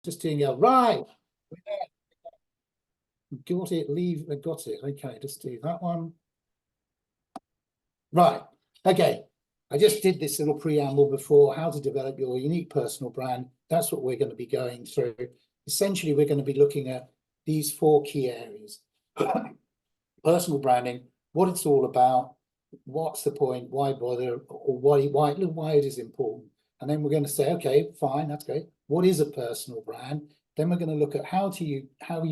just doing a right. Got it, leave, got it. Okay, just do that one. Right, okay. I just did this little preamble before, how to develop your unique personal brand. That's what we're going to be going through. Essentially, we're going to be looking at these 4 key areas. Personal branding, what it's all about, what's the point, why bother, or why it is important. And then we're going to say, okay, fine, that's great. What is a personal brand? Then we're going to look at how you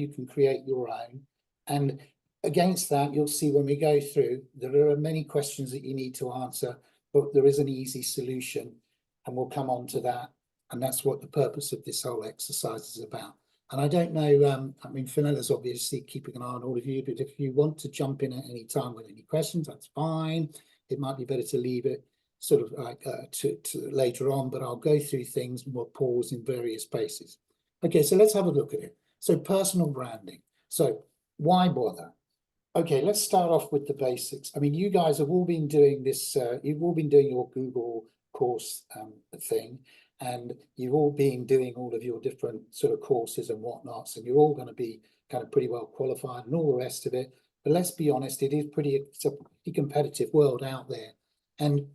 can create your own. And against that, you'll see when we go through, there are many questions that you need to answer, but there is an easy solution, and we'll come on to that. And that's what the purpose of this whole exercise is about. And I don't know, I mean, Fenella's obviously keeping an eye on all of you, but if you want to jump in at any time with any questions, that's fine. It might be better to leave it sort of like to later on, but I'll go through things and we'll pause in various places. Okay, so let's have a look at it. So personal branding. So why bother? Okay, let's start off with the basics. I mean, you guys have all been doing this, you've all been doing your Google course thing, and you've all been doing all of your different sort of courses and whatnots, and you're all going to be kind of pretty well qualified and all the rest of it. But let's be honest, it's a pretty competitive world out there. And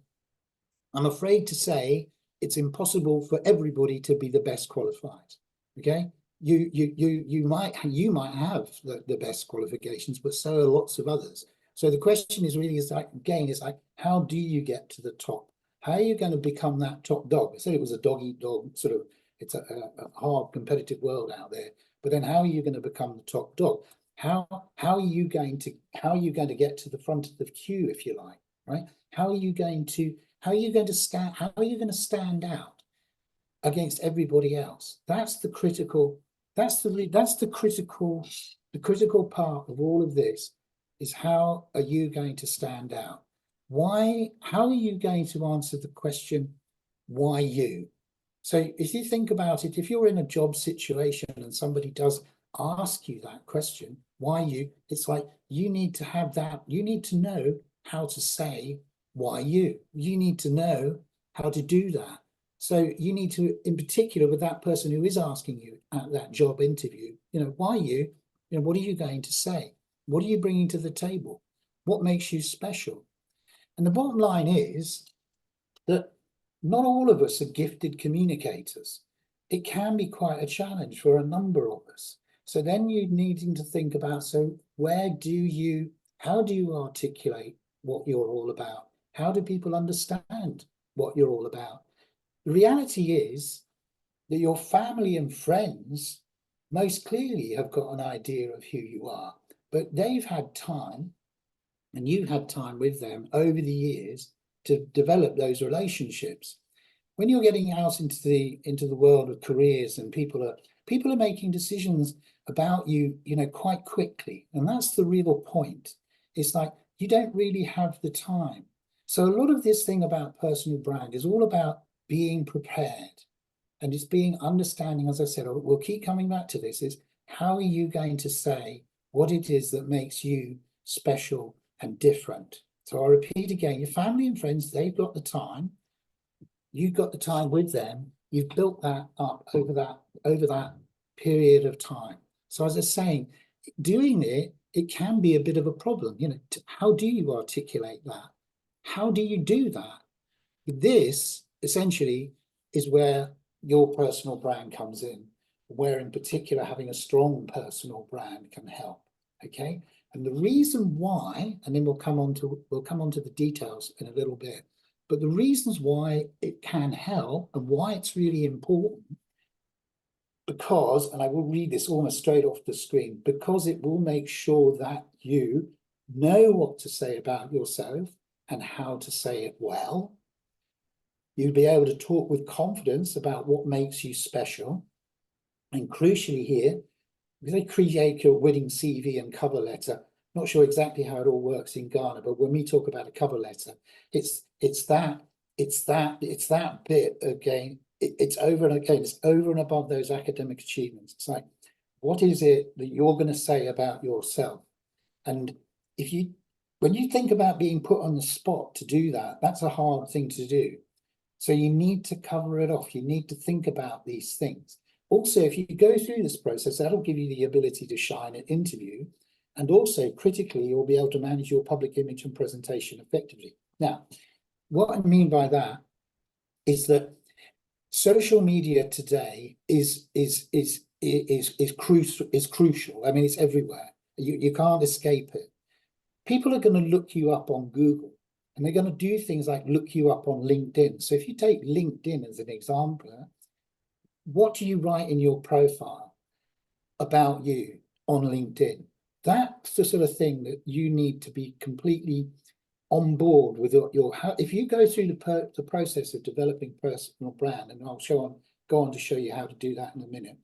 I'm afraid to say it's impossible for everybody to be the best qualified. Okay, you might have the best qualifications, but so are lots of others. So the question is really how do you get to the top? How are you going to become that top dog? I said it was a dog eat dog sort of. It's a hard competitive world out there. But then how are you going to become the top dog? How are you going to get to the front of the queue, if you like, right? How are you going to stand out against everybody else? That's the critical part of all of this, is how are you going to stand out? How are you going to answer the question, why you? So if you think about it, if you're in a job situation and somebody does ask you that question, why you, it's like you need to know how to say why you. You need to know how to do that. So you need to, in particular, with that person who is asking you at that job interview, why you? What are you going to say? What are you bringing to the table? What makes you special? And the bottom line is that not all of us are gifted communicators. It can be quite a challenge for a number of us. So then you're needing to think about, so how do you articulate what you're all about? How do people understand what you're all about? The reality is that your family and friends most clearly have got an idea of who you are, but they've had time, and you've had time with them over the years to develop those relationships. When you're getting out into the world of careers, and people are making decisions about you, quite quickly, and that's the real point. It's like you don't really have the time. So a lot of this thing about personal brand is all about being prepared, and it's being understanding. As I said, we'll keep coming back to this, is how are you going to say what it is that makes you special and different? So I'll repeat again, your family and friends, they've got the time. You've got the time with them. You've built that up over that period of time. So as I was saying, doing it can be a bit of a problem. How do you articulate that? How do you do that? This essentially is where your personal brand comes in, where in particular having a strong personal brand can help. Okay. And the reason why, and then we'll come on to the details in a little bit, but the reasons why it can help and why it's really important, because, and I will read this almost straight off the screen, because it will make sure that you know what to say about yourself and how to say it well. You'll be able to talk with confidence about what makes you special. And crucially here, they create your winning CV and cover letter. Not sure exactly how it all works in Ghana, but when we talk about a cover letter, it's that bit again. It's over and again. It's over and above those academic achievements. It's like, what is it that you're going to say about yourself? And when you think about being put on the spot to do that, that's a hard thing to do. So you need to cover it off. You need to think about these things. Also, if you go through this process, that'll give you the ability to shine at interview. And also, critically, you'll be able to manage your public image and presentation effectively. Now, what I mean by that is that social media today is crucial. I mean, it's everywhere. You can't escape it. People are going to look you up on Google, and they're going to do things like look you up on LinkedIn. So if you take LinkedIn as an example, what do you write in your profile about you on LinkedIn? That's the sort of thing that you need to be completely on board with if you go through the process of developing personal brand, and I'll go on to show you how to do that in a minute.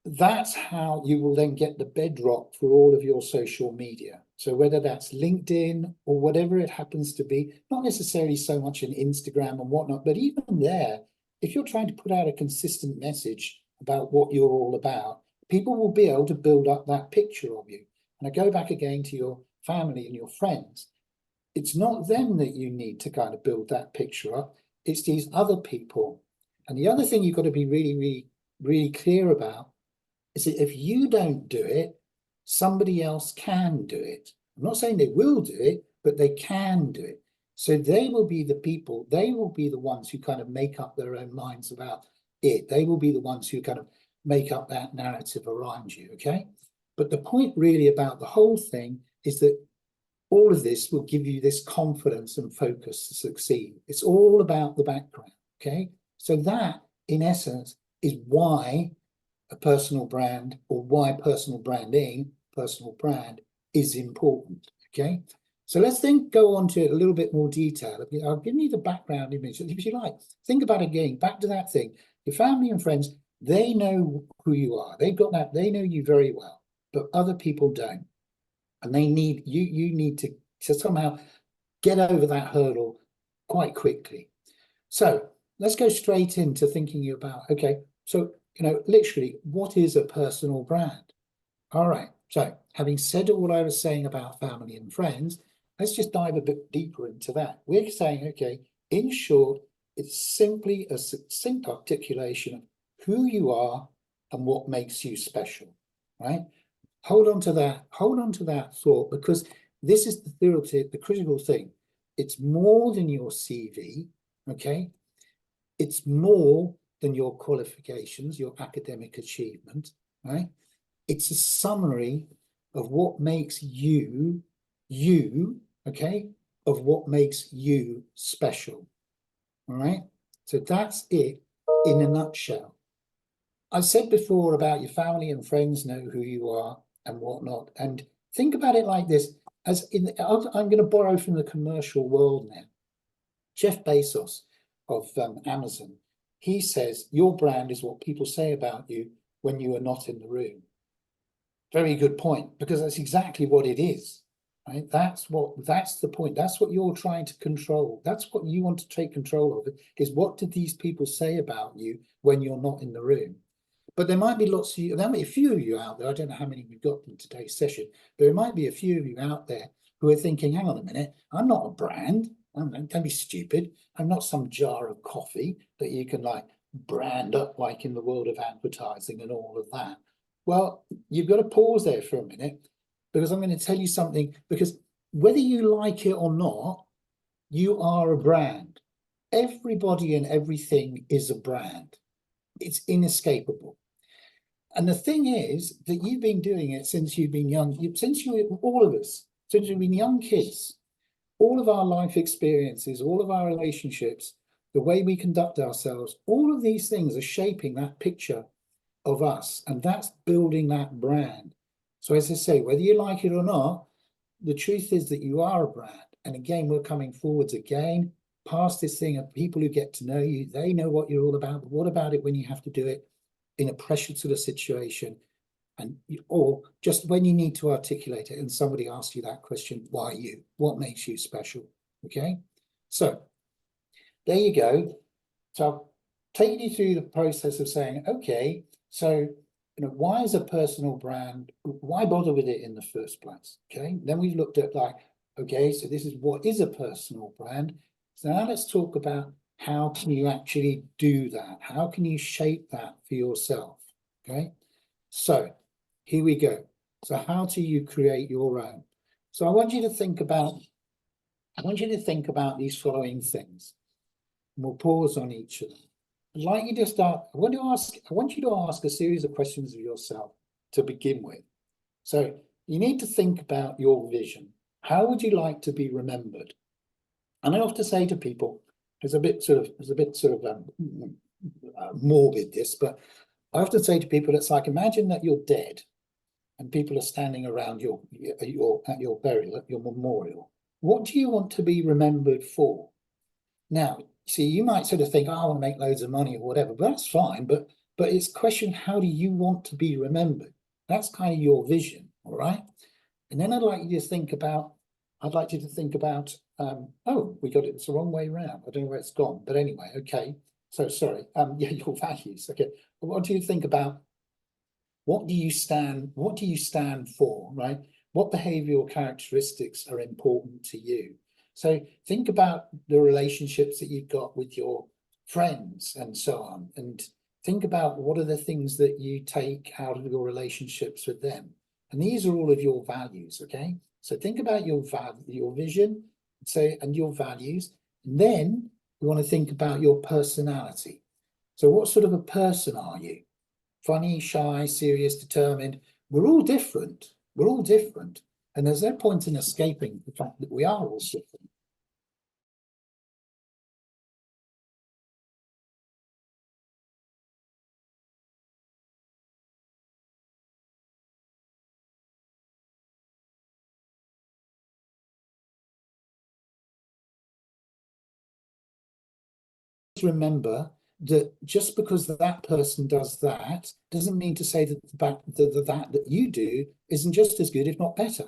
That's how you will then get the bedrock for all of your social media. So whether that's LinkedIn or whatever it happens to be, not necessarily so much in Instagram and whatnot, but even there, if you're trying to put out a consistent message about what you're all about, people will be able to build up that picture of you. And I go back again to your family and your friends. It's not them that you need to kind of build that picture up. It's these other people. And the other thing you've got to be really, really, really clear about is that if you don't do it, somebody else can do it. I'm not saying they will do it, but they can do it. So they will be the people, they will be the ones who kind of make up their own minds about it. They will be the ones who kind of make up that narrative around you, okay? But the point really about the whole thing is that all of this will give you this confidence and focus to succeed. It's all about the background, okay? So that, in essence, is why a personal brand, or why personal branding, personal brand is important, okay? So let's then go on to a little bit more detail. I'll give you the background image, if you like. Think about it again, back to that thing. Your family and friends, they know who you are. They've got that, they know you very well, but other people don't. And they need, you need to somehow get over that hurdle quite quickly. So let's go straight into thinking about, okay, so, literally, what is a personal brand? All right, so having said all I was saying about family and friends, let's just dive a bit deeper into that. We're saying, okay, in short, it's simply a succinct articulation of who you are and what makes you special, right? Hold on to that thought, because this is the critical thing. It's more than your CV, okay? It's more than your qualifications, your academic achievement, right? It's a summary of what makes you, okay? Of what makes you special, all right? So that's it in a nutshell. I said before about your family and friends know who you are and whatnot. And think about it like this, I'm going to borrow from the commercial world now. Jeff Bezos of Amazon, he says, your brand is what people say about you when you are not in the room. Very good point, because that's exactly what it is, right? That's the point. That's what you're trying to control. That's what you want to take control of, is what did these people say about you when you're not in the room? But there might be lots of you, there might be a few of you out there, I don't know how many we've got in today's session, but there might be a few of you out there who are thinking, hang on a minute, I'm not a brand. Don't be stupid. I'm not some jar of coffee that you can like brand up like in the world of advertising and all of that. Well, you've got to pause there for a minute, because I'm going to tell you something, because whether you like it or not, you are a brand. Everybody and everything is a brand. It's inescapable. And the thing is that you've been doing it since you've been young, all of us, since we've been young kids. All of our life experiences, all of our relationships, the way we conduct ourselves, all of these things are shaping that picture of us, and that's building that brand. So as I say, whether you like it or not, the truth is that you are a brand. And again, we're coming forwards again past this thing of people who get to know you, they know what you're all about, but what about it when you have to do it in a pressured sort of situation? Or just when you need to articulate it and somebody asks you that question, why you? What makes you special? Okay, so there you go. So I've taken you through the process of saying, okay, so why is a personal brand, why bother with it in the first place? Okay, then we've looked at like, okay, so this is what is a personal brand. So now let's talk about how can you actually do that? How can you shape that for yourself? Okay, so here we go. So how do you create your own? So I want you to think about these following things. And we'll pause on each of them. I'd like you to start. I want you to ask a series of questions of yourself to begin with. So you need to think about your vision. How would you like to be remembered? And I often say to people, it's a bit sort of morbid, this, but I often say to people, it's like, imagine that you're dead and people are standing around at your burial, at your memorial. What do you want to be remembered for? Now, see, you might sort of think, oh, I want to make loads of money or whatever, but that's fine. But it's a question, how do you want to be remembered? That's kind of your vision, all right? And then I'd like you to think about, oh, we got it, it's the wrong way around. I don't know where it's gone, but anyway, okay. So sorry, yeah, your values, okay. But what do you think about, what do you stand for, right? What behavioral characteristics are important to you? So think about the relationships that you've got with your friends and so on, and think about what are the things that you take out of your relationships with them. And these are all of your values, okay? So think about your vision, and your values. And then you want to think about your personality. So what sort of a person are you? Funny, shy, serious, determined? We're all different. We're all different. And there's no point in escaping the fact that we are all different. Remember that just because that person does that doesn't mean to say that that you do isn't just as good, if not better.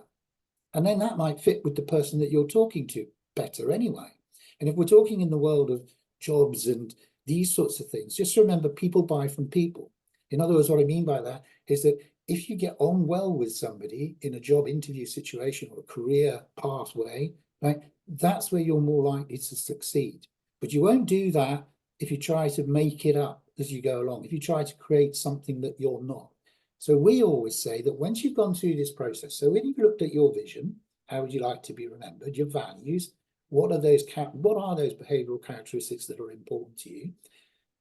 And then that might fit with the person that you're talking to better anyway. And if we're talking in the world of jobs and these sorts of things, just remember, people buy from people. In other words, what I mean by that is that if you get on well with somebody in a job interview situation or a career pathway, right, that's where you're more likely to succeed. But you won't do that if you try to make it up as you go along, if you try to create something that you're not. So we always say that once you've gone through this process, so when you've looked at your vision, how would you like to be remembered, your values, what are those behavioral characteristics that are important to you?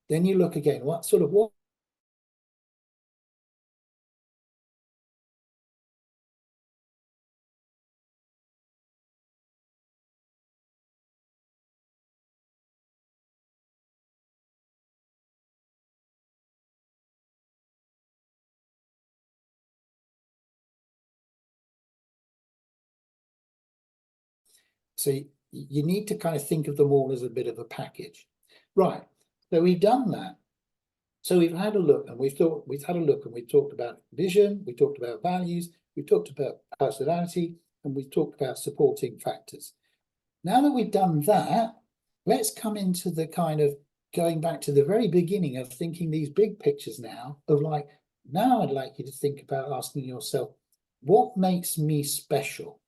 Then you look again, what so you need to kind of think of them all as a bit of a package. Right, so we've done that. So we've had a look and we've talked about vision, we talked about values, we talked about personality, and we talked about supporting factors. Now that we've done that, let's come into the kind of going back to the very beginning of thinking these big pictures now of like, now I'd like you to think about asking yourself, what makes me special,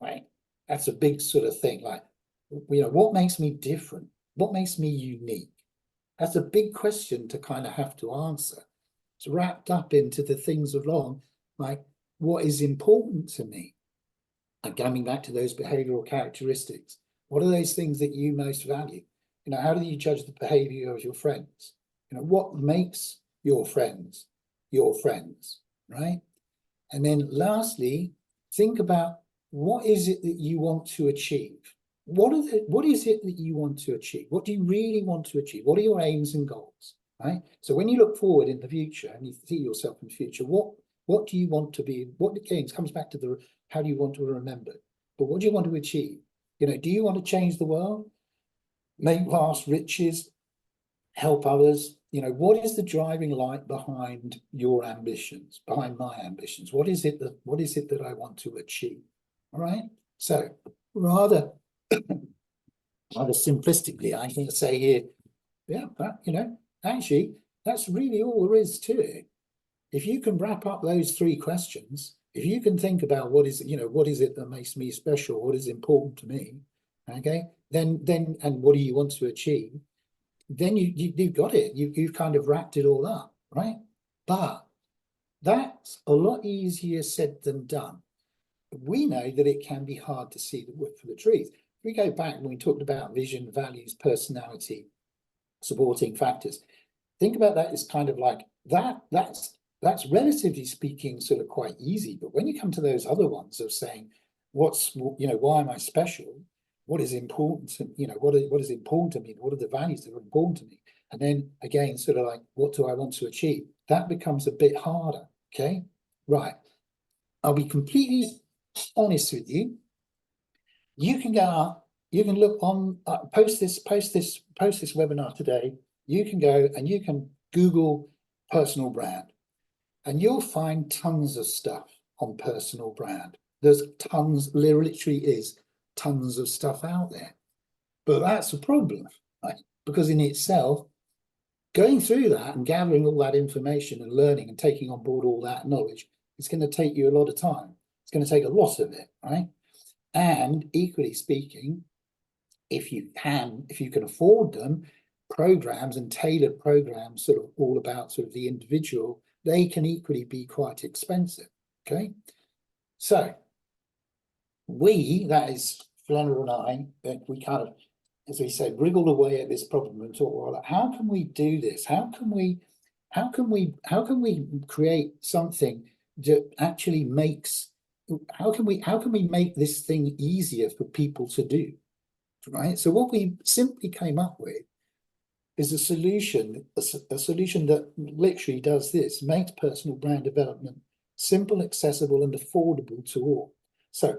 right? That's a big sort of thing. Like, what makes me different? What makes me unique? That's a big question to kind of have to answer. It's wrapped up into the things along, like, what is important to me? And coming back to those behavioral characteristics, what are those things that you most value? How do you judge the behavior of your friends? What makes your friends, right? And then lastly, think about, what is it that you want to achieve? What is it that you want to achieve? What do you really want to achieve? What are your aims and goals, right? So when you look forward in the future and you see yourself in the future, what do you want to be? What again comes back to the, how do you want to remember? But what do you want to achieve? Do you want to change the world, make vast riches, help others? What is the driving light behind your ambitions, behind my ambitions? What is it that I want to achieve? All right. So rather simplistically, I can say here, yeah, but actually, that's really all there is to it. If you can wrap up those three questions, if you can think about what is it that makes me special, what is important to me, okay, then and what do you want to achieve? Then you've got it. You've kind of wrapped it all up, right? But that's a lot easier said than done. We know that it can be hard to see the wood for the trees. If we go back when we talked about vision, values, personality, supporting factors, think about that as kind of like that's relatively speaking sort of quite easy. But when you come to those other ones of saying, why am I special? What is important to, what is important to me? What are the values that are important to me? And then again, sort of like, what do I want to achieve? That becomes a bit harder. Okay, right. I'll be completely honest with you. You can go up, you can look on, post this webinar today. You can go and you can Google personal brand, and you'll find tons of stuff on personal brand. There's tons, literally is tons of stuff out there. But that's a problem, right? Because in itself, going through that and gathering all that information and learning and taking on board all that knowledge, it's going to take you a lot of time. It's going to take a lot of it, right? And equally speaking, if you can afford them, programs and tailored programs, sort of all about sort of the individual, they can equally be quite expensive. Okay, so that is Flannery and I, we kind of, as we said, wriggled away at this problem and thought, well, how can we do this? How can we create something that actually makes, how can we make this thing easier for people to do, right? So what we simply came up with is a solution that literally does this, makes personal brand development simple, accessible, and affordable to all. So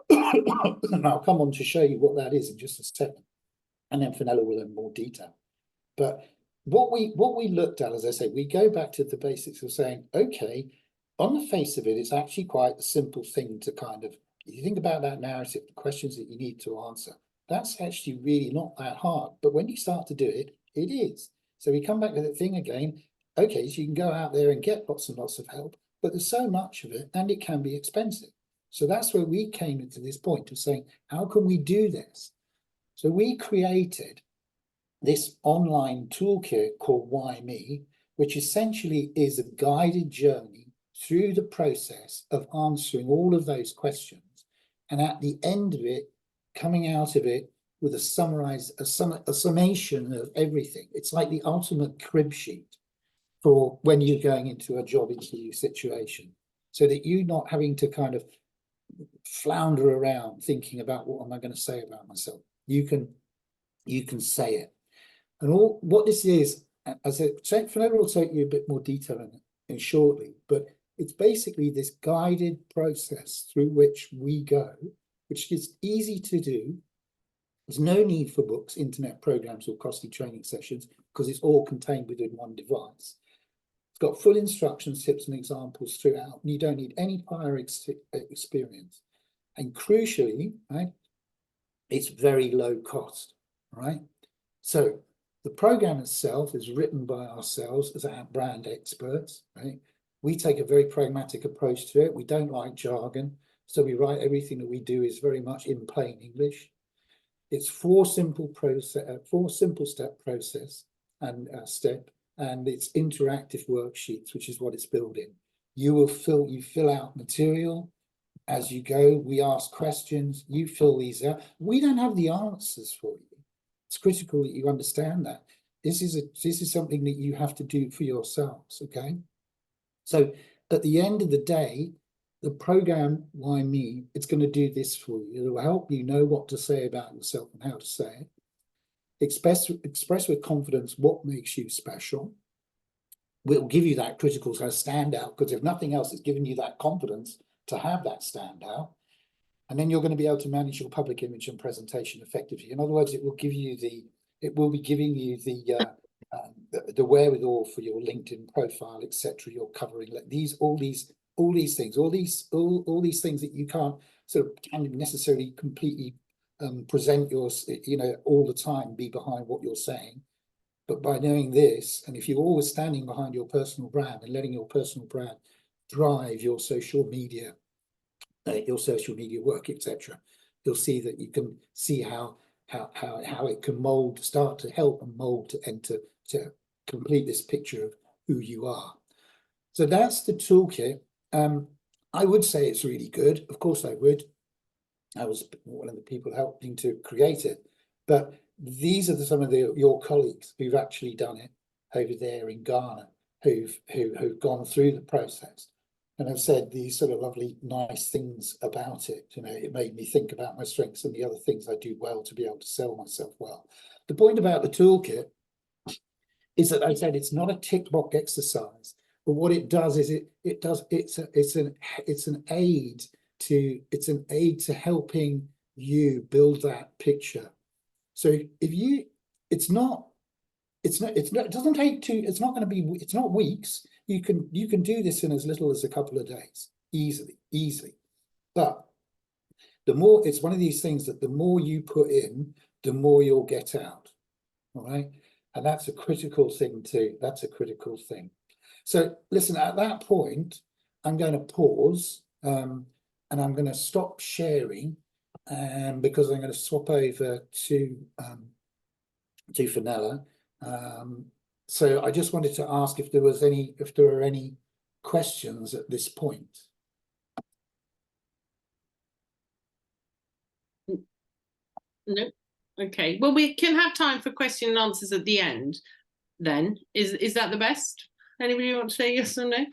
and I'll come on to show you what that is in just a second, and then Fenella will in more detail. But what we looked at, as I say, we go back to the basics of saying, okay, on the face of it, it's actually quite a simple thing to kind of, you think about that narrative, the questions that you need to answer, that's actually really not that hard. But when you start to do it, it is. So we come back to the thing again, okay, so you can go out there and get lots and lots of help, but there's so much of it and it can be expensive. So that's where we came into this point of saying, how can we do this? So we created this online toolkit called Why Me, which essentially is a guided journey through the process of answering all of those questions. And at the end of it, coming out of it with a summation of everything. It's like the ultimate crib sheet for when you're going into a job interview situation, so that you're not having to kind of flounder around thinking about what am I going to say about myself. You can say it. And all what this is, as I said, Fenella will take you a bit more detail in it shortly, but it's basically this guided process through which we go, which is easy to do. There's no need for books, internet programs, or costly training sessions, because it's all contained within one device. It's got full instructions, tips, and examples throughout, and you don't need any prior experience. And crucially, right, it's very low cost, right? So the program itself is written by ourselves as our brand experts, right? We take a very pragmatic approach to it. We don't like jargon, so we write everything that we do is very much in plain English. It's four simple step process and step, and it's interactive worksheets, which is what it's built in. You fill out material as you go. We ask questions, you fill these out. We don't have the answers for you. It's critical that you understand that. This is something that you have to do for yourselves, okay? So at the end of the day, the program Why Me, it's going to do this for you. It will help you know what to say about yourself and how to say it. Express with confidence what makes you special. We'll give you that critical standout, because if nothing else, it's giving you that confidence to have that standout. And then you're going to be able to manage your public image and presentation effectively. In other words, it will be giving you the wherewithal for your LinkedIn profile, etc. You're covering like all these things that you can't sort of necessarily completely present all the time, be behind what you're saying. But by knowing this, and if you're always standing behind your personal brand and letting your personal brand drive your social media work, etc., you'll see that you can see how how it can mold, start to help and mold and to complete this picture of who you are. So that's the toolkit. I would say it's really good. Of course I would. I was one of the people helping to create it. But these are some of your colleagues who've actually done it over there in Ghana, who've gone through the process and have said these sort of lovely, nice things about it. You know, it made me think about my strengths and the other things I do well to be able to sell myself well. The point about the toolkit is that I said it's not a tick box exercise, but what it does is it's an aid to helping you build that picture. So if you, it doesn't take it's not weeks. You can do this in as little as a couple of days, easily. But the more, it's one of these things that the more you put in, the more you'll get out. All right. And that's a critical thing too. That's a critical thing. So listen, at that point, I'm going to pause and I'm going to stop sharing because I'm going to swap over to Fenella. So I just wanted to ask if there are any questions at this point. No. Okay. Well, we can have time for question and answers at the end. Then is that the best? Anybody want to say yes or no?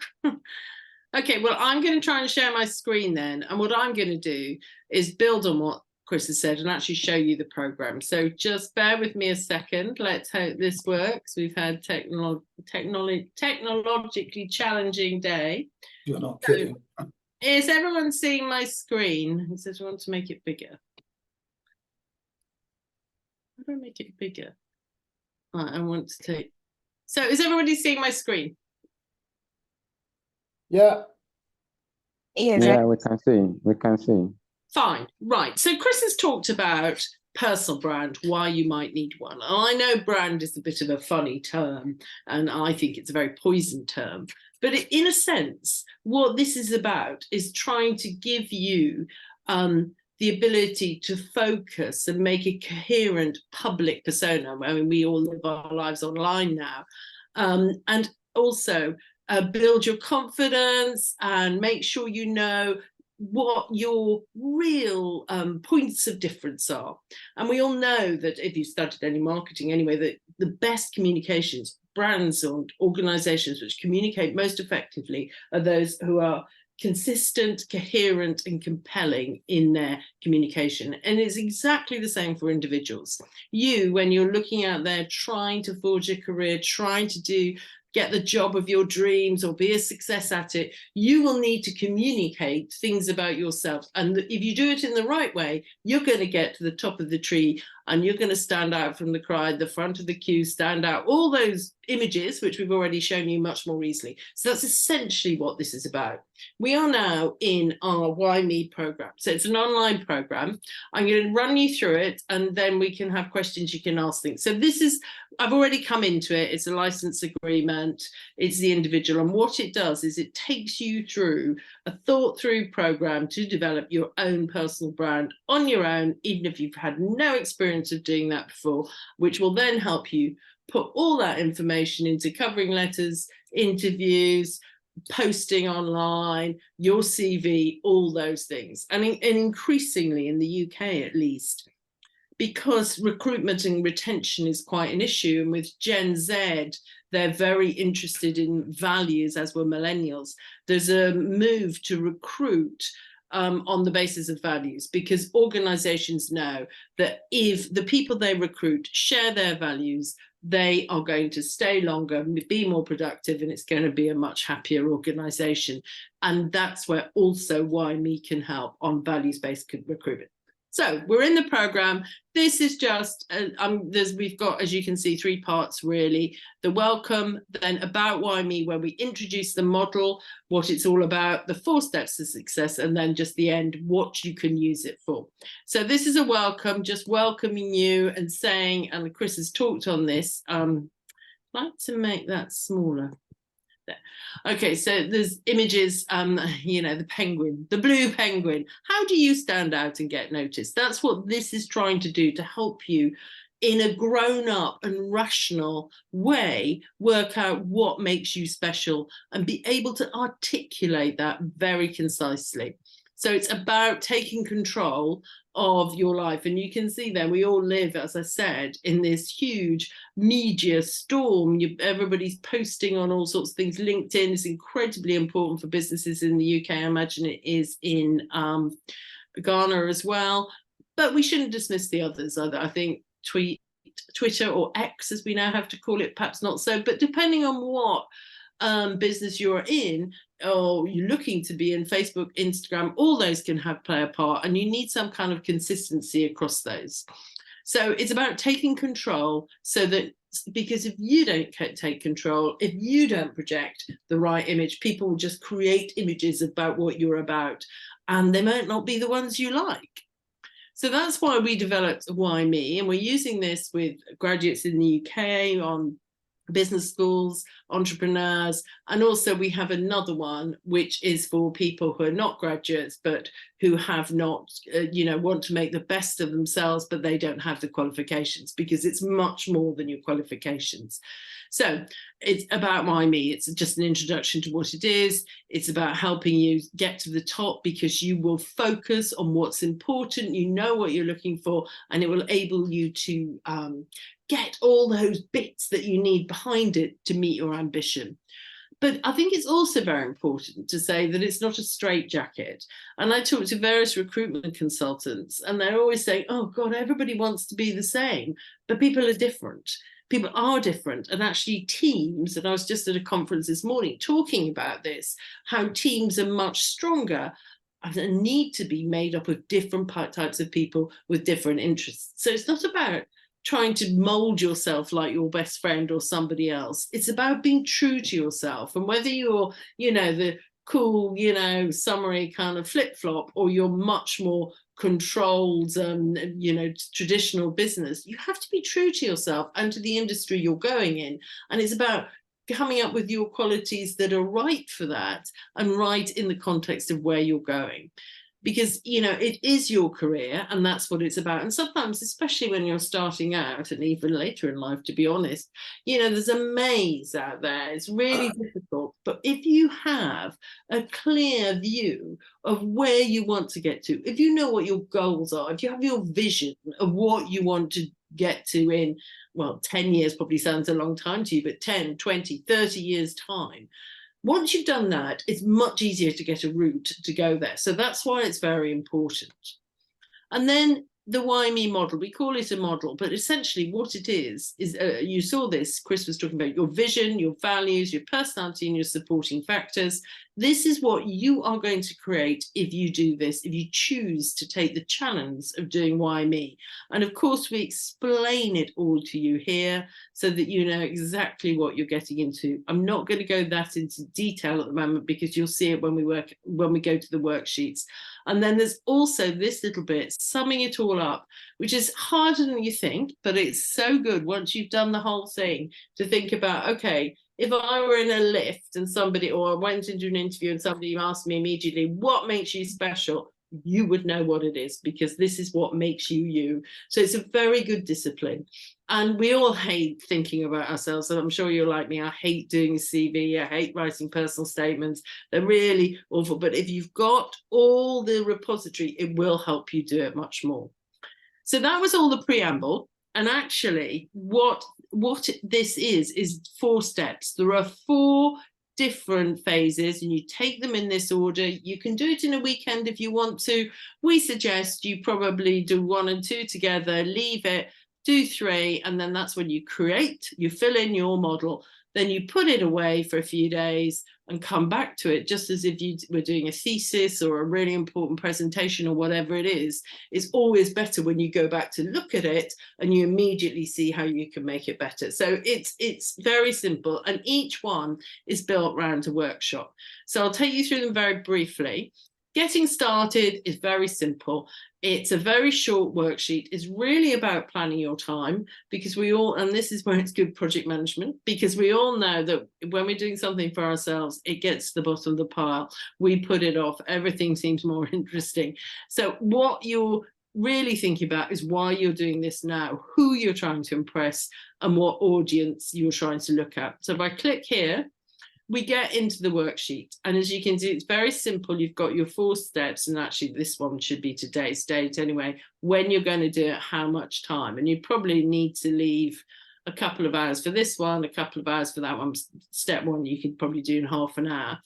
Okay. Well, I'm going to try and share my screen then, and what I'm going to do is build on what Chris has said and actually show you the program. So just bear with me a second. Let's hope this works. We've had technologically challenging day. You're not kidding. So, is everyone seeing my screen? It says I want to make it bigger. How do I make it bigger? Right, I want to take. So is everybody seeing my screen? Yeah. Yeah, we can see. We can see. Fine. Right. So Chris has talked about personal brand, why you might need one. And I know brand is a bit of a funny term, and I think it's a very poisoned term. But in a sense, what this is about is trying to give you the ability to focus and make a coherent public persona. I mean, we all live our lives online now. And also build your confidence and make sure you know what your real points of difference are. And we all know that if you studied any marketing anyway, that the best communications, brands and organizations which communicate most effectively are those who are consistent, coherent, and compelling in their communication. And it's exactly the same for individuals. You, when you're looking out there trying to forge a career, trying to get the job of your dreams or be a success at it, you will need to communicate things about yourself. And if you do it in the right way, you're going to get to the top of the tree and you're going to stand out from the crowd, the front of the queue, stand out, all those images, which we've already shown you much more easily. So that's essentially what this is about. We are now in our Why Me program. So it's an online program. I'm going to run you through it and then we can have questions, you can ask things. So this is, I've already come into it. It's a license agreement. It's the individual. And what it does is it takes you through a thought through program to develop your own personal brand on your own, even if you've had no experience of doing that before, which will then help you put all that information into covering letters, interviews, posting online, your CV, all those things. And increasingly in the UK, at least, because recruitment and retention is quite an issue. And with Gen Z, they're very interested in values, as were millennials. There's a move to recruit on the basis of values, because organizations know that if the people they recruit share their values, they are going to stay longer, be more productive, and it's going to be a much happier organization. And that's where also Why Me can help on values-based recruitment. So we're in the program. This is just, we've got, as you can see, 3 parts really. The welcome, then about Why Me, where we introduce the model, what it's all about, the 4 steps to success, and then just the end, what you can use it for. So this is a welcome, just welcoming you and saying, and Chris has talked on this, I'd like to make that smaller. Okay, so there's images, the penguin, the blue penguin. How do you stand out and get noticed? That's what this is trying to do, to help you in a grown-up and rational way work out what makes you special and be able to articulate that very concisely. So it's about taking control of your life. And you can see then we all live, as I said, in this huge media storm. Everybody's posting on all sorts of things. LinkedIn is incredibly important for businesses in the UK. I imagine it is in Ghana as well. But we shouldn't dismiss the others. I think Twitter, or X as we now have to call it, perhaps not so, but depending on what business you're in or you're looking to be in, Facebook, Instagram, all those can play a part, and you need some kind of consistency across those. So it's about taking control, so that, because if you don't take control, if you don't project the right image, people will just create images about what you're about, and they might not be the ones you like. So that's why we developed Why Me, and we're using this with graduates in the UK, on business schools, entrepreneurs, and also we have another one which is for people who are not graduates but who have not, want to make the best of themselves, but they don't have the qualifications, because it's much more than your qualifications. So it's about Why Me. It's just an introduction to what it is. It's about helping you get to the top, because you will focus on what's important, you know what you're looking for, and it will enable you to get all those bits that you need behind it to meet your ambition. But I think it's also very important to say that it's not a straitjacket. And I talk to various recruitment consultants, and they're always saying, oh God, everybody wants to be the same, but people are different. People are different, and actually teams, and I was just at a conference this morning talking about this, how teams are much stronger and need to be made up of different types of people with different interests. So it's not about trying to mold yourself like your best friend or somebody else. It's about being true to yourself. And whether you're, the cool, summary kind of flip-flop, or you're much more controlled, traditional business, you have to be true to yourself and to the industry you're going in. And it's about coming up with your qualities that are right for that, and right in the context of where you're going. Because, it is your career, and that's what it's about. And sometimes, especially when you're starting out, and even later in life, to be honest, there's a maze out there. It's really difficult. But if you have a clear view of where you want to get to, if you know what your goals are, if you have your vision of what you want to get to in, 10 years probably sounds a long time to you, but 10, 20, 30 years time, once you've done that, it's much easier to get a route to go there. So that's why it's very important. And then the Why Me model, we call it a model, but essentially what it is you saw this, Chris was talking about your vision, your values, your personality, and your supporting factors. This is what you are going to create if you do this, if you choose to take the challenge of doing Why Me. And of course, we explain it all to you here so that you know exactly what you're getting into. I'm not going to go that into detail at the moment, because you'll see it when we go to the worksheets. And then there's also this little bit, summing it all up, which is harder than you think, but it's so good once you've done the whole thing, to think about, okay, if I were in a lift and or I went into an interview and somebody asked me immediately, what makes you special? You would know what it is, because this is what makes you you. So it's a very good discipline. And we all hate thinking about ourselves. And I'm sure you're like me. I hate doing a CV. I hate writing personal statements. They're really awful. But if you've got all the repository, it will help you do it much more. So that was all the preamble. And actually, what this is 4 steps. There are 4 different phases, and you take them in this order. You can do it in a weekend if you want to. We suggest you probably do 1 and 2 together, leave it, do 3, and then that's when you fill in your model. Then you put it away for a few days and come back to it, just as if you were doing a thesis or a really important presentation or whatever it is. It's always better when you go back to look at it and you immediately see how you can make it better. So it's very simple, and each one is built around a workshop. So I'll take you through them very briefly. Getting started is very simple. It's a very short worksheet. It's really about planning your time, because we all, and this is where it's good project management, because we all know that when we're doing something for ourselves, it gets to the bottom of the pile. We put it off. Everything seems more interesting. So what you're really thinking about is why you're doing this now, who you're trying to impress, and what audience you're trying to look at. So if I click here, we get into the worksheet, and as you can see, it's very simple. You've got your 4 steps, and actually this one should be today's date anyway, when you're going to do it, how much time, and you probably need to leave a couple of hours for this one, a couple of hours for that one. Step 1 you could probably do in half an hour.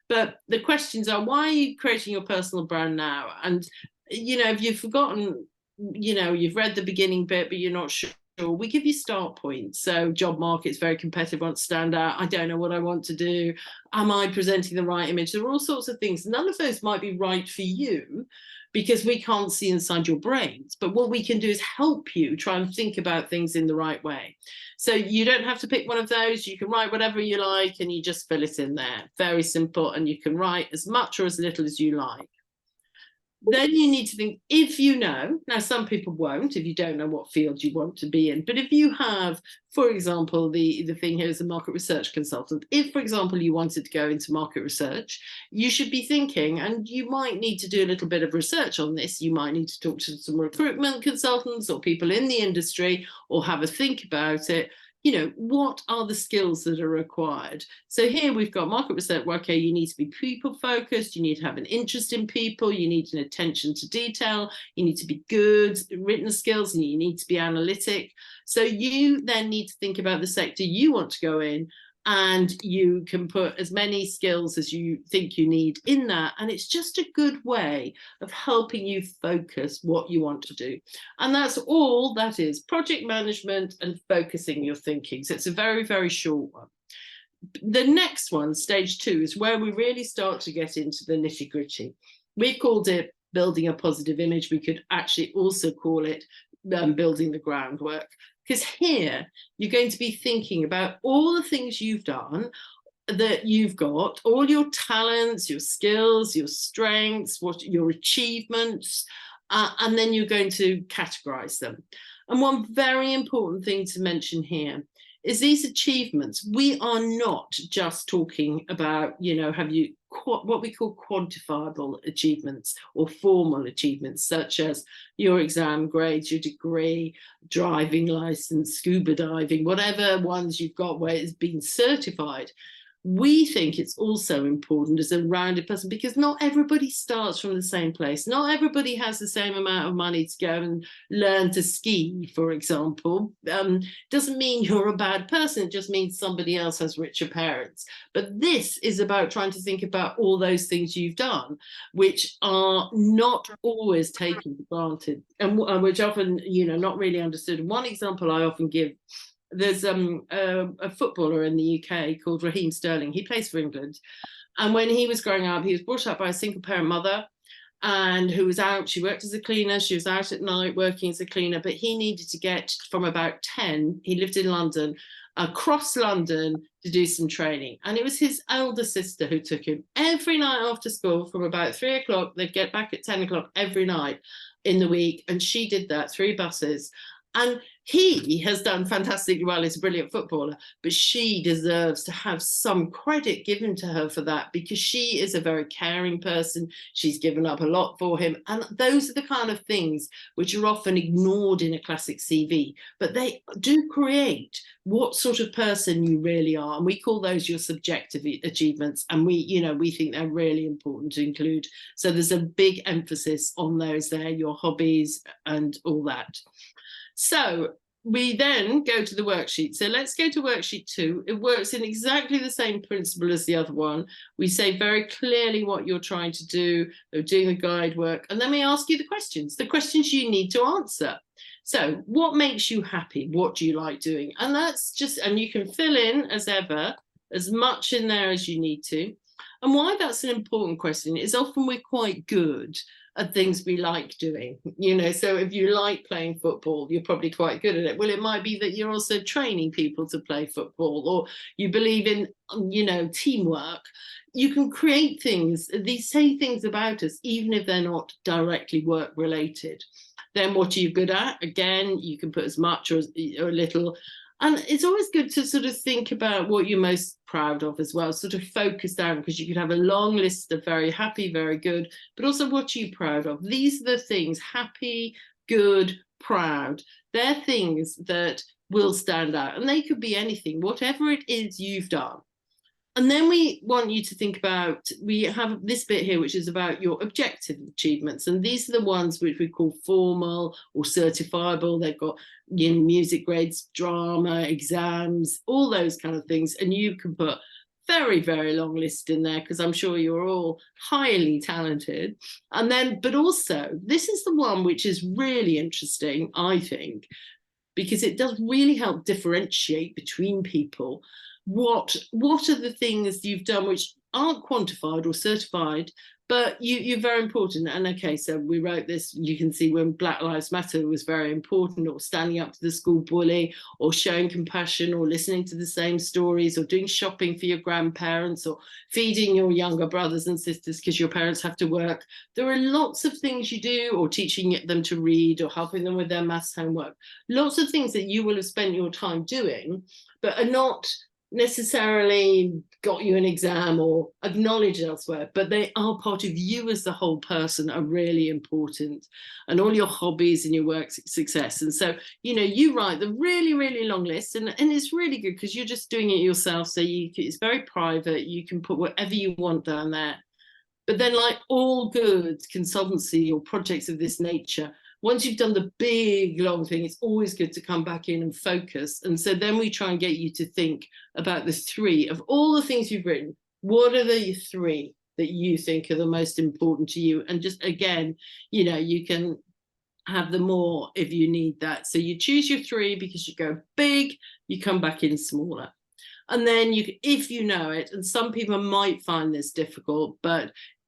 But the questions are, why are you creating your personal brand now? And if you've forgotten, you've read the beginning bit but you're not sure, we give you start points. So job market's very competitive, I want to stand out, I don't know what I want to do, am I presenting the right image? There are all sorts of things. None of those might be right for you because we can't see inside your brains, but what we can do is help you try and think about things in the right way. So you don't have to pick one of those. You can write whatever you like and you just fill it in there. Very simple, and you can write as much or as little as you like. Then you need to think, if you know, now some people won't if you don't know what field you want to be in, but if you have, for example, the thing here is a market research consultant. If, for example, you wanted to go into market research, you should be thinking, and you might need to do a little bit of research on this. You might need to talk to some recruitment consultants or people in the industry, or have a think about it. What are the skills that are required? So here we've got market research. Okay, you need to be people focused. You need to have an interest in people. You need an attention to detail. You need to be good written skills, and you need to be analytic. So you then need to think about the sector you want to go in, and you can put as many skills as you think you need in that. And it's just a good way of helping you focus what you want to do. And that's all that is, project management and focusing your thinking. So it's a very, very short one. The next one, stage 2, is where we really start to get into the nitty gritty. We've called it building a positive image. We could actually also call it building the groundwork. Because here you're going to be thinking about all the things you've done, that you've got, all your talents, your skills, your strengths, what your achievements, and then you're going to categorize them. And one very important thing to mention here is these achievements. We are not just talking about, have you what we call quantifiable achievements or formal achievements, such as your exam grades, your degree, driving license, scuba diving, whatever ones you've got where it's been certified. We think it's also important as a rounded person, because not everybody starts from the same place. Not everybody has the same amount of money to go and learn to ski, for example. Doesn't mean you're a bad person. It just means somebody else has richer parents. But this is about trying to think about all those things you've done, which are not always taken for granted, and which often, not really understood. One example I often give, there's a footballer in the UK called Raheem Sterling. He plays for England. And when he was growing up, he was brought up by a single parent mother, and who was out. She worked as a cleaner. She was out at night working as a cleaner, but he needed to get from about 10, he lived in London, across London to do some training. And it was his elder sister who took him every night after school from about 3 o'clock. They'd get back at 10 o'clock every night in the week. And she did that, 3 buses. And he has done fantastically well. He's a brilliant footballer, but she deserves to have some credit given to her for that, because she is a very caring person. She's given up a lot for him. And those are the kind of things which are often ignored in a classic CV, but they do create what sort of person you really are. And we call those your subjective achievements. And we think they're really important to include. So there's a big emphasis on those there, your hobbies and all that. So we then go to the worksheet. So let's go to worksheet 2. It works in exactly the same principle as the other one. We say very clearly what you're trying to do, you're doing the guide work, and then we ask you the questions you need to answer. So what makes you happy? What do you like doing? And that's just, and you can fill in as ever, as much in there as you need to. And why that's an important question is often we're quite good are things we like doing, so if you like playing football, you're probably quite good at it. Well, it might be that you're also training people to play football, or you believe in, teamwork. You can create things, these say things about us, even if they're not directly work related. Then what are you good at? Again, you can put as much or a little. And it's always good to sort of think about what you're most proud of as well, sort of focus down, because you could have a long list of very happy, very good, but also what are you proud of? These are the things, happy, good, proud. They're things that will stand out, and they could be anything, whatever it is you've done. And then we want you to think about, we have this bit here, which is about your objective achievements. And these are the ones which we call formal or certifiable. They've got, music grades, drama, exams, all those kind of things. And you can put very, very long list in there, because I'm sure you're all highly talented. And then, but also, this is the one which is really interesting, I think, because it does really help differentiate between people. What are the things you've done which aren't quantified or certified, but you're very important? And okay, so we wrote this, you can see when Black Lives Matter was very important, or standing up to the school bully, or showing compassion, or listening to the same stories, or doing shopping for your grandparents, or feeding your younger brothers and sisters because your parents have to work. There are lots of things you do, or teaching them to read, or helping them with their maths homework. Lots of things that you will have spent your time doing, but are not necessarily got you an exam or acknowledged elsewhere, but they are part of you as the whole person, are really important, and all your hobbies and your work success. And so, you write the really, really long list, and it's really good because you're just doing it yourself. So it's very private. You can put whatever you want down there. But then, like all good consultancy or projects of this nature, once you've done the big long thing, it's always good to come back in and focus. And so then we try and get you to think about the three of all the things you've written. What are the three that you think are the most important to you? And just, again, you can have the more if you need that. So you choose your three, because you go big, you come back in smaller. And then if you know it, and some people might find this difficult,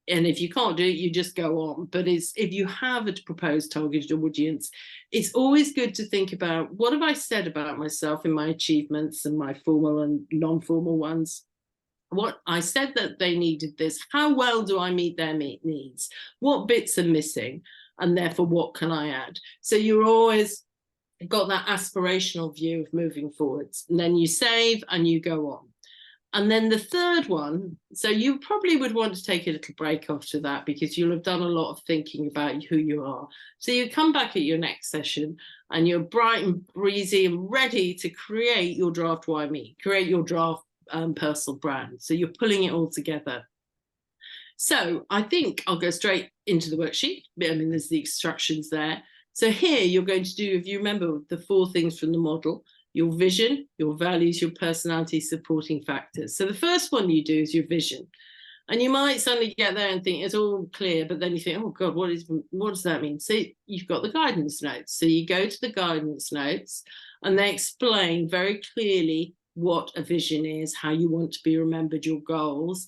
and if you can't do it, you just go on. But if you have a proposed targeted audience, it's always good to think about, what have I said about myself in my achievements and my formal and non-formal ones? What I said that they needed this. How well do I meet their needs? What bits are missing? And therefore, what can I add? So you're always got that aspirational view of moving forwards. And then you save and you go on. And then the third one, so you probably would want to take a little break after that, because you'll have done a lot of thinking about who you are. So you come back at your next session and you're bright and breezy and ready to create your draft Why Me, create your draft personal brand. So you're pulling it all together. So I think I'll go straight into the worksheet. There's the instructions there. So here you're going to do, if you remember, the 4 things from the model: your vision, your values, your personality, supporting factors. So the first one you do is your vision. And you might suddenly get there and think it's all clear, but then you think, oh God, what does that mean? So you've got the guidance notes. So you go to the guidance notes and they explain very clearly what a vision is, how you want to be remembered, your goals,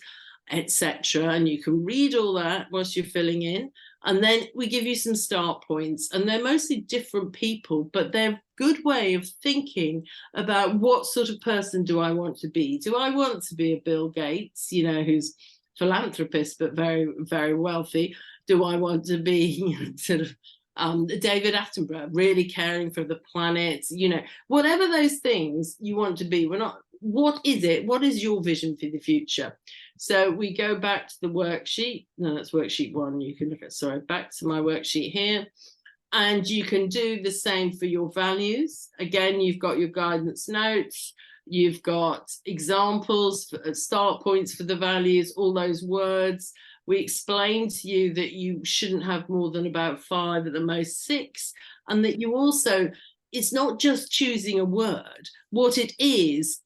etc. And you can read all that whilst you're filling in. And then we give you some start points, and they're mostly different people, but they're a good way of thinking about what sort of person do I want to be? Do I want to be a Bill Gates, who's philanthropist, but very, very wealthy? Do I want to be sort of David Attenborough, really caring for the planet? Whatever those things you want to be, what is it? What is your vision for the future? So we go back to the worksheet. No, that's worksheet 1. You can look at, back to my worksheet here. And you can do the same for your values. Again, you've got your guidance notes. You've got examples, start points for the values, all those words. We explain to you that you shouldn't have more than about 5, at the most 6. And that you also, it's not just choosing a word. What it is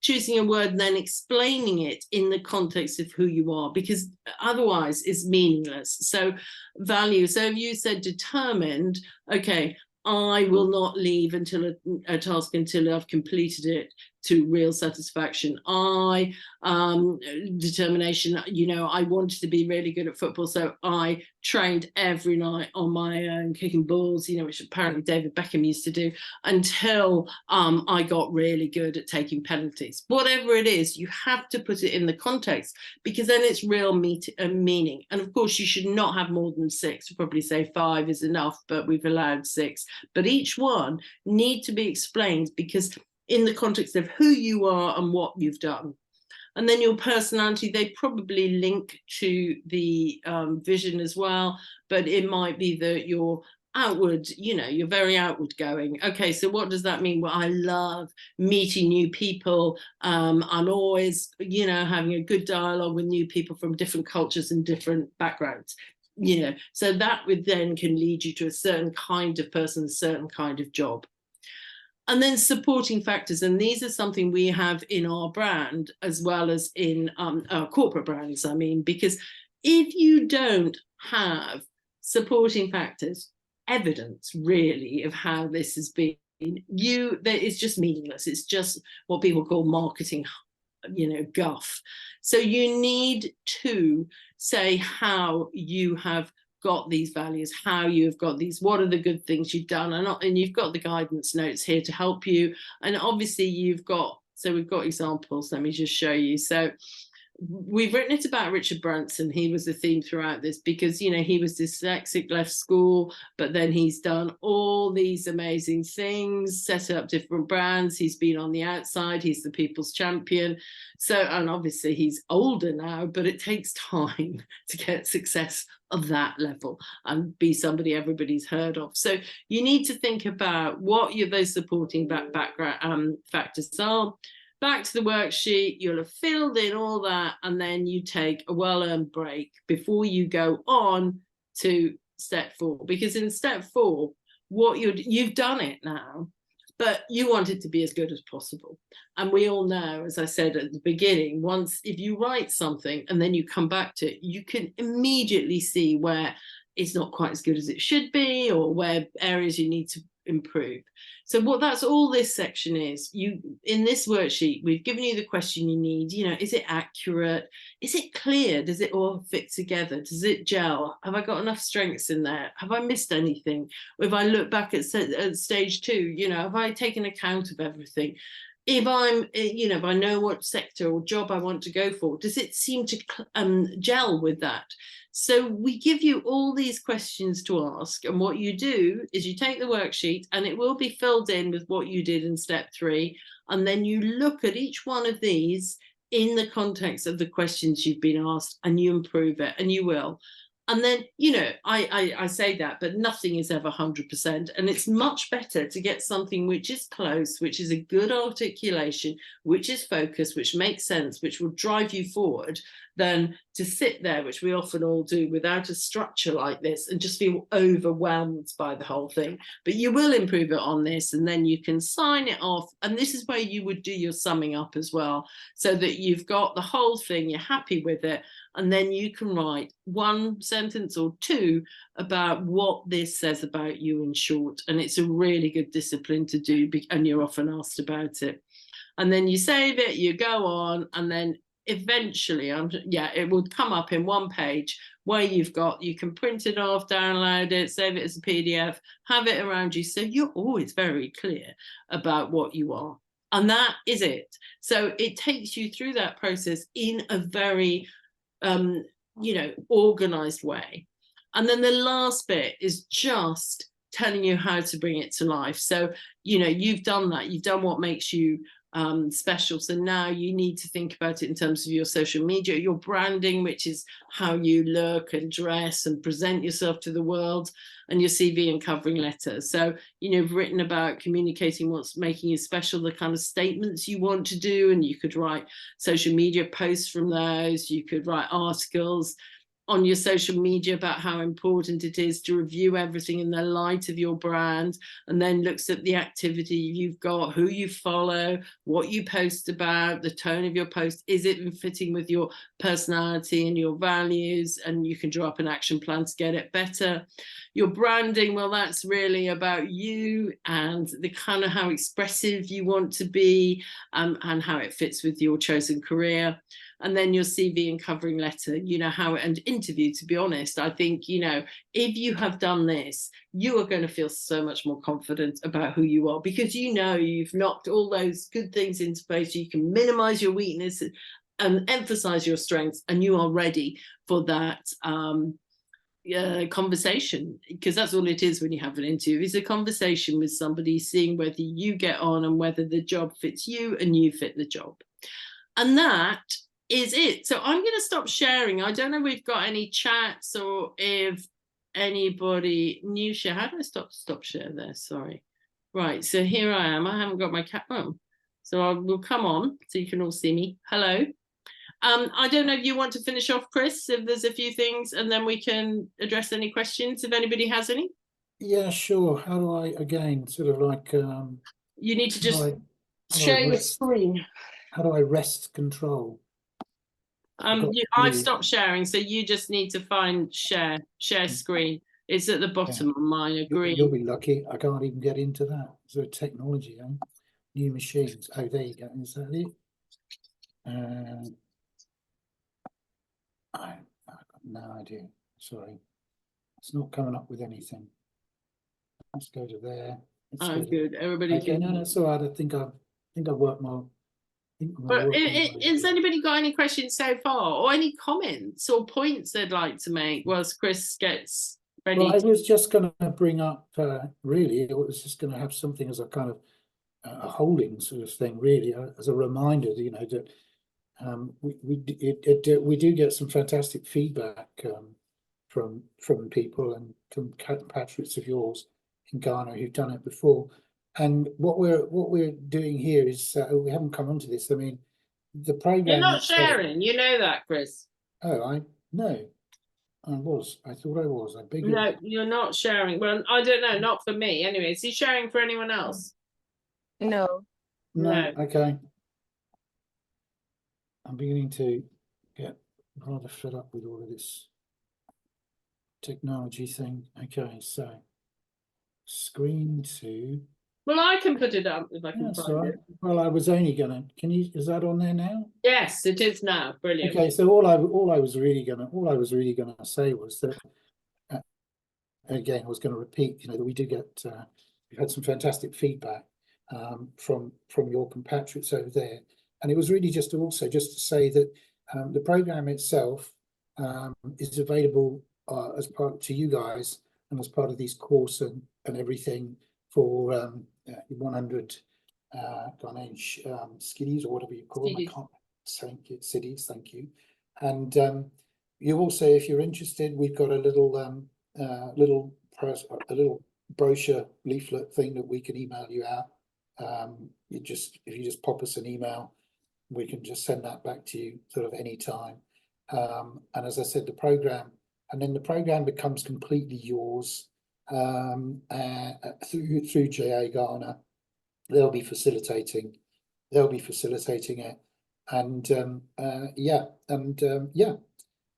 choosing a word and then explaining it in the context of who you are, because otherwise it's meaningless. So value, so if you said determined, okay, I will not leave until a task until I've completed it to real satisfaction. Determination, you know, I wanted to be really good at football, so I trained every night on my own, kicking balls, you know, which apparently David Beckham used to do, until I got really good at taking penalties. Whatever it is, you have to put it in the context, because then it's real meaning. And of course, you should not have more than 6. We'll probably say 5 is enough, but we've allowed 6. But each one need to be explained, because in the context of who you are and what you've done. And then your personality, they probably link to the vision as well, but it might be that you're outward, you know, you're very outward going. Okay, so what does that mean? Well, I love meeting new people. I'm always, you know, having a good dialogue with new people from different cultures and different backgrounds, you know, so that would then can lead you to a certain kind of person, a certain kind of job. And then supporting factors, and these are something we have in our brand as well as in our corporate brands, I mean, because if you don't have supporting factors, evidence really of how this has been, it's just meaningless. It's just what people call marketing, you know, guff. So you need to say how you have got these values, how you've got these, what are the good things you've done, and you've got the guidance notes here to help you. And obviously you've got, so we've got examples, let me just show you. So we've written it about Richard Branson. He was the theme throughout this, because, you know, he was dyslexic, left school, but then he's done all these amazing things, set up different brands. He's been on the outside. He's the people's champion. So, and obviously he's older now, but it takes time to get success of that level and be somebody everybody's heard of. So you need to think about what those supporting background factors are. Back to the worksheet, you'll have filled in all that, and then you take a well-earned break before you go on to step 4. Because in step 4, what you've done it now, but you want it to be as good as possible. And we all know, as I said at the beginning, once if you write something and then you come back to it, you can immediately see where it's not quite as good as it should be, or where areas you need to improve. So what that's all this section is, you in this worksheet, we've given you the question you need, you know, is it accurate? Is it clear? Does it all fit together? Does it gel? Have I got enough strengths in there? Have I missed anything? If I look back at stage 2, you know, have I taken account of everything? If I'm, you know, if I know what sector or job I want to go for, does it seem to gel with that? So we give you all these questions to ask, and what you do is you take the worksheet, and it will be filled in with what you did in step 3, and then you look at each one of these in the context of the questions you've been asked, and you improve it, and you will. And then, you know, I say that, but nothing is ever 100%. And it's much better to get something which is close, which is a good articulation, which is focused, which makes sense, which will drive you forward, than to sit there, which we often all do, without a structure like this and just feel overwhelmed by the whole thing. But you will improve it on this, and then you can sign it off. And this is where you would do your summing up as well, so that you've got the whole thing, you're happy with it. And then you can write 1 sentence or 2 about what this says about you in short. And it's a really good discipline to do, and you're often asked about it. And then you save it, you go on, and then eventually, it will come up in 1 page where you can print it off, download it, save it as a PDF, have it around you. So you're always very clear about what you are. And that is it. So it takes you through that process in a very you know, organized way. And then the last bit is just telling you how to bring it to life. So, you know, you've done that, you've done what makes you special. So now you need to think about it in terms of your social media, your branding, which is how you look and dress and present yourself to the world, and your CV and covering letters. So, you know, written about communicating what's making you special, the kind of statements you want to do, and you could write social media posts from those, you could write articles. on your social media about how important it is to review everything in the light of your brand, and then looks at the activity you've got, who you follow, what you post about, the tone of your post. Is it fitting with your personality and your values? And you can draw up an action plan to get it better. Your branding, well, that's really about you and the kind of how expressive you want to be, and how it fits with your chosen career. And then your CV and covering letter, you know, how, and interview, to be honest, I think, you know, if you have done this, you are going to feel so much more confident about who you are, because you know you've knocked all those good things into place. You can minimize your weaknesses and emphasize your strengths, and you are ready for that conversation, because that's all it is when you have an interview. It's a conversation with somebody, seeing whether you get on and whether the job fits you and you fit the job. And that is it. So I'm going to stop sharing. I don't know if we've got any chats or if anybody new share. How do I stop share there? Sorry. Right. So here I am. I haven't got my cat. Oh, so I will come on so you can all see me. Hello. I don't know if you want to finish off, Chris, if there's a few things, and then we can address any questions if anybody has any. Yeah, sure. How do I, again, sort of like, you need to just how do share your rest? screen. How do I rest control? I've stopped sharing, so you just need to find share screen. It's at the bottom on mine. Agree. You'll be lucky. I can't even get into that. So technology, new machines. Oh, there you go. Is that it? I've got no idea. Sorry, it's not coming up with anything. Let's go to there. Good. Everybody. Okay, no, that's all right. I think I've worked my. But has anybody got any questions so far, or any comments or points they'd like to make whilst Chris gets ready? Well, I was just going to bring up, really, it was just going to have something as a kind of a holding sort of thing, really, as a reminder, you know, that we do get some fantastic feedback from people and from compatriots of yours in Ghana who've done it before. And what we're doing here is we haven't come onto this. I mean, the program. You're not sharing, you know that, Chris. Oh, I was. I thought I was. I beg your No, you're not sharing. Well, I don't know. Not for me, anyway. Is he sharing for anyone else? No. No. Okay. I'm beginning to get rather fed up with all of this technology thing. Okay, so screen to. Well, I can put it up if I can find it. Well, I was only gonna. Can you? Is that on there now? Yes, it is now. Brilliant. Okay, so all I was really gonna say was that. Again, I was going to repeat. You know that we do get. We've had some fantastic feedback from your compatriots over there, and it was really just to say that the program itself is available as part to you guys and as part of these course and everything for 100 Ghanaian skiddies or whatever you call them. I can't thank you, cities. Thank you. And you also, if you're interested, we've got a little brochure leaflet thing that we can email you out. If you just pop us an email, we can just send that back to you sort of any time. And as I said, the program becomes completely yours through JA Ghana. They'll be facilitating it, and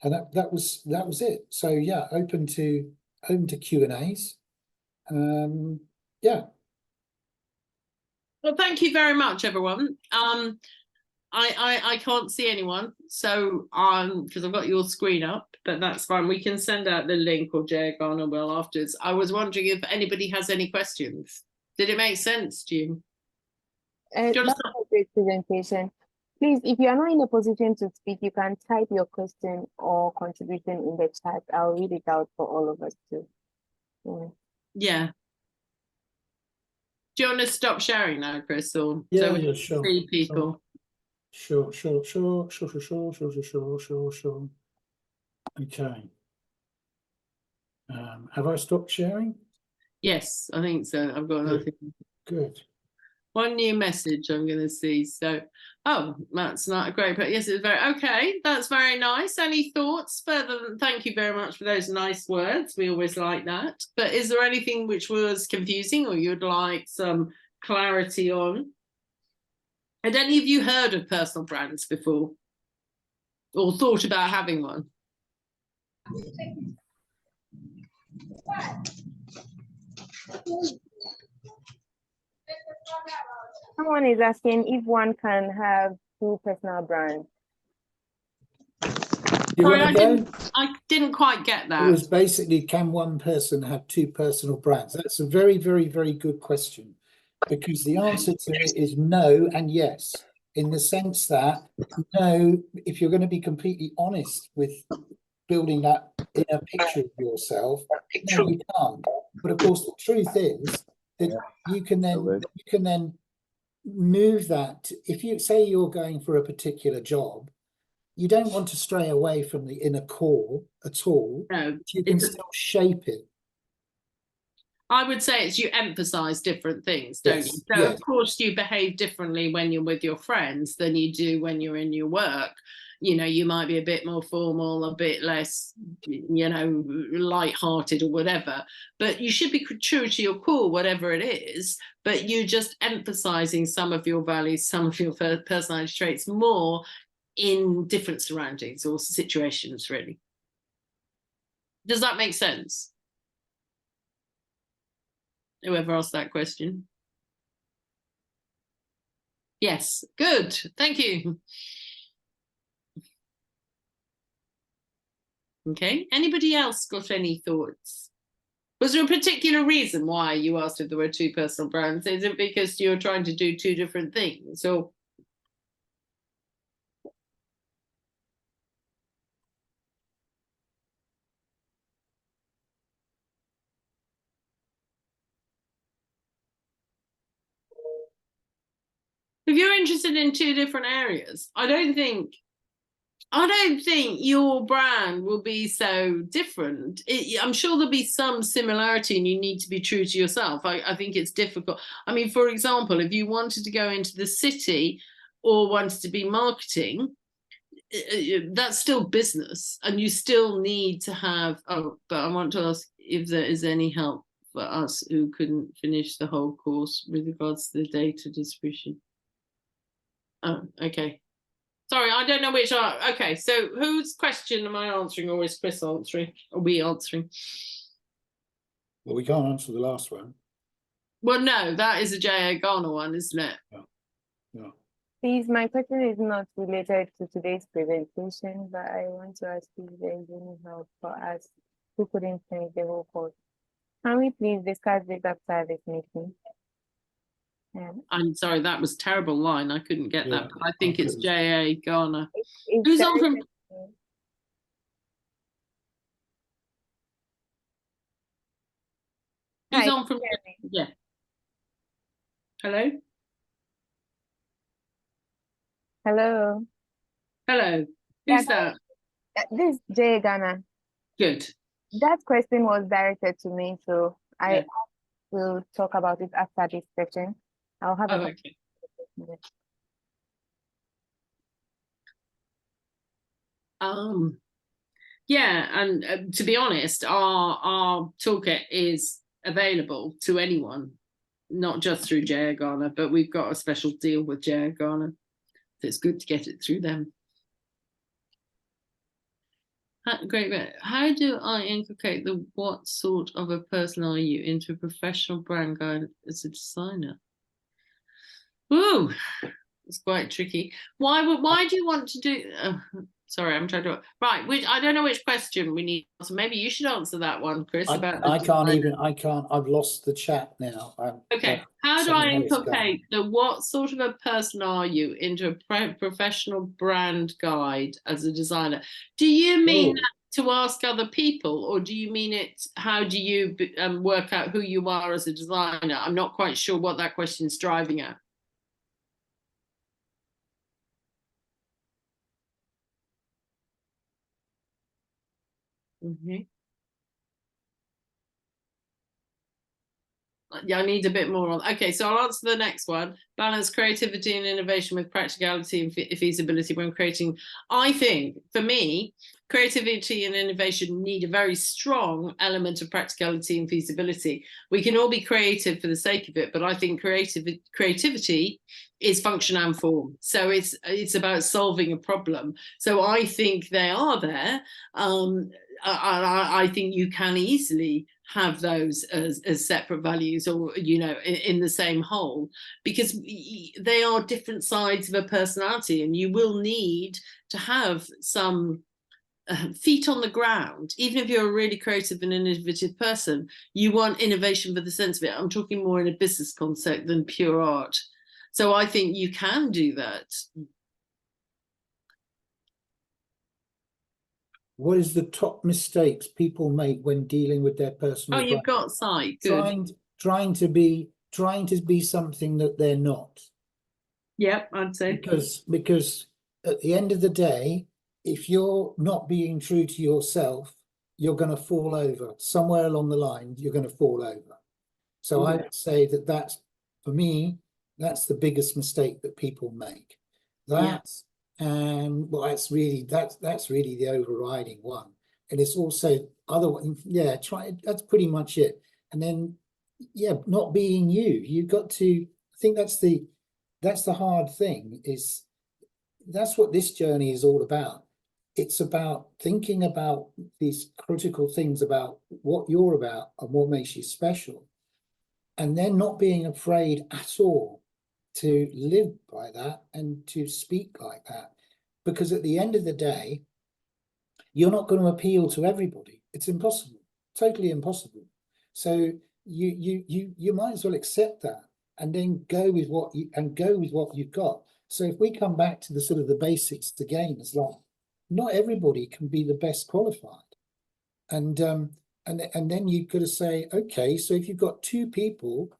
that was it. So yeah, open to Q&As. Well, thank you very much, everyone. I can't see anyone, so because I've got your screen up, but that's fine. We can send out the link, or Jay Ghana will afterwards. I was wondering if anybody has any questions. Did it make sense, June? That's a great presentation. Please, if you are not in a position to speak, you can type your question or contribution in the chat. I'll read it out for all of us too. Yeah. Do you want to stop sharing now, Chris? Or yeah, sure. 3 people. Sure. Okay. Have I stopped sharing? Yes, I think so. I've got nothing. Good. One new message I'm going to see. So, oh, that's not a great, but yes, it's very, okay. That's very nice. Any thoughts further than, thank you very much for those nice words. We always like that. But is there anything which was confusing or you'd like some clarity on? Had any of you heard of personal brands before or thought about having one? Someone is asking if one can have 2 personal brands. You Sorry, want to go? I didn't quite get It that. was basically, can one person have 2 personal brands? That's a very, very, very good question, because the answer to it is no and yes, in the sense that no, if you're going to be completely honest with building that inner picture of yourself, no, you can't. But of course, the truth is that you can then move that. If you say you're going for a particular job, you don't want to stray away from the inner core at all. No, you can still shape it. I would say it's you emphasize different things, don't you? So Yes. of course you behave differently when you're with your friends than you do when you're in your work. You know, you might be a bit more formal, a bit less, you know, light-hearted or whatever, but you should be true to your core, whatever it is, but you're just emphasizing some of your values, some of your personality traits more in different surroundings or situations, really. Does that make sense? Whoever asked that question. Yes, good. Thank you. Okay, anybody else got any thoughts? Was there a particular reason why you asked if there were 2 personal brands? Is it because you're trying to do 2 different things, or? If you're interested in 2 different areas, I don't think your brand will be so different. I'm sure there'll be some similarity and you need to be true to yourself. I think it's difficult. I mean, for example, if you wanted to go into the city or wanted to be marketing, that's still business and you still need to have, oh, but I want to ask if there is any help for us who couldn't finish the whole course with regards to the data distribution. Oh, okay. Sorry, I don't know which are. Okay, so whose question am I answering, or is Chris answering? Are we answering? Well, we can't answer the last one. Well, no, that is a J.A. Garner one, isn't it? Yeah. Please, my question is not related to today's presentation, but I want to ask if there is any help for us who couldn't finish the whole course. Can we please discuss this after this meeting? I'm sorry, that was a terrible line. I couldn't get that. But I think it's J.A. Garner. It's Who's on from? Who's on from? Yeah. Hello. Hello. Hello. Who's that? This is J.A. Garner. Good. That question was directed to me, so I will talk about it after this session. I'll have a okay. Yeah, and to be honest, our toolkit is available to anyone, not just through J.A. Garner, but we've got a special deal with J.A. Garner, so it's good to get it through them. Great. How do I inculcate the what sort of a person are you into a professional brand guide as a designer? Ooh, it's quite tricky. Why do you want to do? Sorry, I'm trying to. Right, I don't know which question we need. So maybe you should answer that one, Chris. I can't. I've lost the chat now. Okay. How do I inculcate the what sort of a person are you into a professional brand guide as a designer? Do you mean that to ask other people, or do you mean it? How do you work out who you are as a designer? I'm not quite sure what that question is driving at. Mm-hmm. Yeah, I need a bit more on. Okay, so I'll answer the next one. Balance creativity and innovation with practicality and feasibility when creating. I think, for me, creativity and innovation need a very strong element of practicality and feasibility. We can all be creative for the sake of it, but I think creativity is function and form. So it's about solving a problem. So I think they are there. I think you can easily have those as separate values, or in the same whole, because they are different sides of a personality, and you will need to have some feet on the ground. Even if you're a really creative and innovative person, you want innovation for the sense of it. I'm talking more in a business concept than pure art. So I think you can do that. What is the top mistakes people make when dealing with their personal Oh, you've brand? got sight. Good. Trying to be something that they're not. Yep, I'd say. Because at the end of the day, if you're not being true to yourself, you're going to fall over. Somewhere along the line, you're going to fall over. So I would say that's, for me, that's the biggest mistake that people make. That's that's really the overriding one. And it's also other one, that's pretty much it. And then not being you. You've got to, I think that's the hard thing, is that's what this journey is all about. It's about thinking about these critical things about what you're about and what makes you special. And then not being afraid at all to live by that and to speak like that. Because at the end of the day, you're not going to appeal to everybody. It's impossible, totally impossible. So you might as well accept that and then go with what you've got. So if we come back to the sort of the basics again, it's like not everybody can be the best qualified. And then you've got to say, okay, so if you've got 2 people,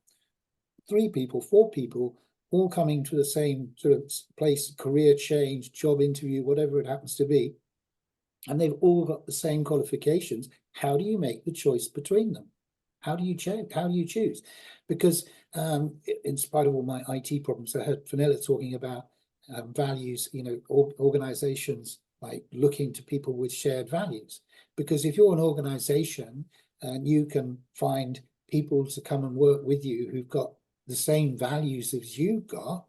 3 people, 4 people, all coming to the same sort of place, career change, job interview, whatever it happens to be, and they've all got the same qualifications, how do you make the choice between them? How do you choose? Because in spite of all my IT problems, I heard Fenella talking about values, organizations like looking to people with shared values. Because if you're an organization and you can find people to come and work with you who've got the same values as you've got,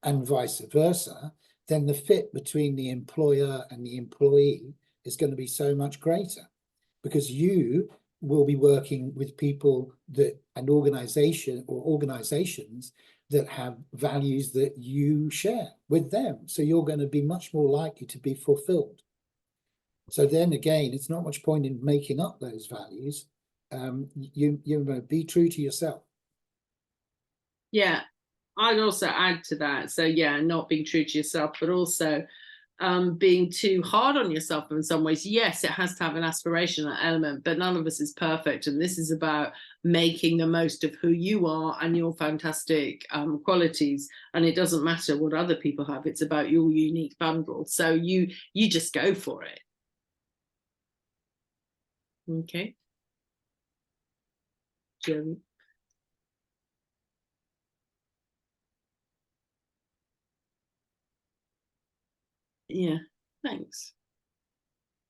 and vice versa, then the fit between the employer and the employee is going to be so much greater, because you will be working with people and organizations that have values that you share with them. So you're going to be much more likely to be fulfilled. So then again, it's not much point in making up those values. You be true to yourself. Yeah, I'd also add to that. So not being true to yourself, but also being too hard on yourself in some ways. Yes, it has to have an aspirational element, but none of us is perfect. And this is about making the most of who you are and your fantastic qualities. And it doesn't matter what other people have. It's about your unique bundle. So you just go for it. Okay. Jeremy. Yeah, thanks.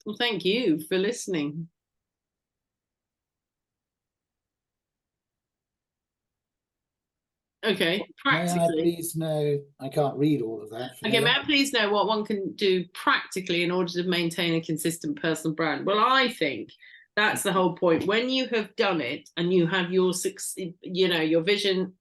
Well, thank you for listening. Okay, practically. May I please know, I can't read all of that. Okay, may I please know what one can do practically in order to maintain a consistent personal brand? Well, I think that's the whole point. When you have done it and you have your vision,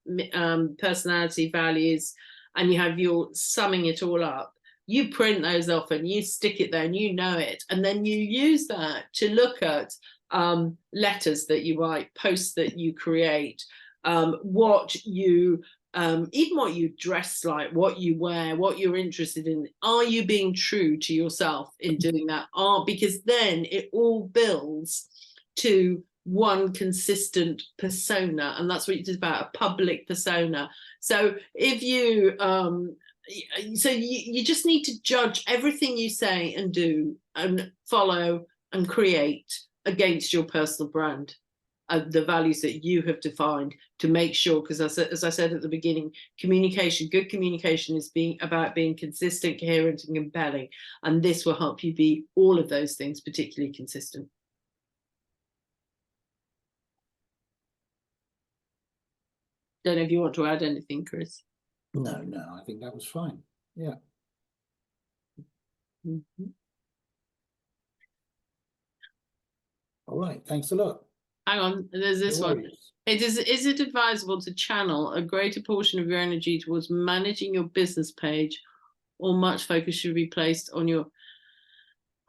personality, values, and you have your summing it all up, you print those off and you stick it there and you know it. And then you use that to look at letters that you write, posts that you create, what you even what you dress like, what you wear, what you're interested in. Are you being true to yourself in doing that? Because then it all builds to one consistent persona, and that's what it is about, a public persona. So if you you just need to judge everything you say and do and follow and create against your personal brand. the values that you have defined to make sure, because as I said at the beginning, good communication is about being consistent, coherent and compelling, and this will help you be all of those things, particularly consistent. Don't know if you want to add anything, Chris. No, I think that was fine. Yeah. Mm-hmm. All right, thanks a lot. Hang on, there's this No one. worries. Is it advisable to channel a greater portion of your energy towards managing your business page, or much focus should be placed on your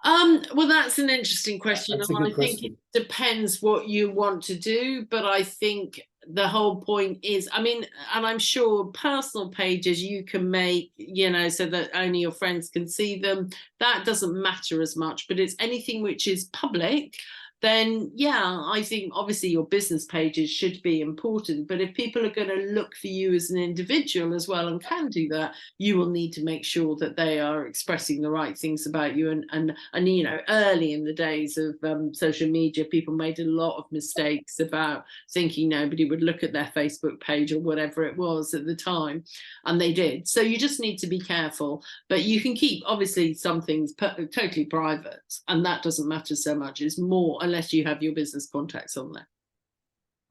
well, that's an interesting question. That's a And good I think question. it depends what you want to do, but I think the whole point is, I mean, and I'm sure personal pages you can make, you know, so that only your friends can see them. That doesn't matter as much, but it's anything which is public, then yeah, I think obviously your business pages should be important. But if people are going to look for you as an individual as well and can do that, you will need to make sure that they are expressing the right things about you. And you know, early in the days of social media, people made a lot of mistakes about thinking nobody would look at their Facebook page or whatever it was at the time, and they did. So you just need to be careful. But you can keep obviously some things totally private, and that doesn't matter so much. It's more unless you have your business contacts on there.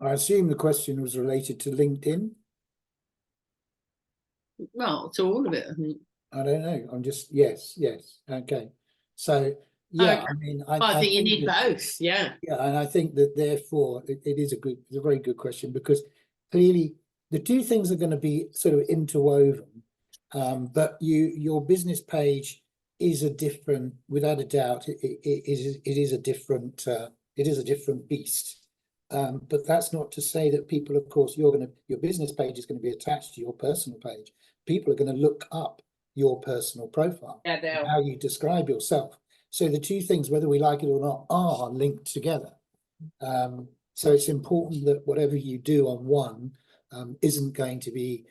I assume the question was related to LinkedIn. Well, to all of it, I think. I don't know. I'm just yes. Okay. So yeah, Okay. I mean, I think you need that, both. Yeah. Yeah, and I think that therefore it's a very good question, because clearly the two things are going to be sort of interwoven. But your business page is a different, without a doubt, it is a different beast. But that's not to say that people, of course, your business page is going to be attached to your personal page. People are going to look up your personal profile, Yeah, how you describe yourself. So the two things, whether we like it or not, are linked together. So it's important that whatever you do on one is going to be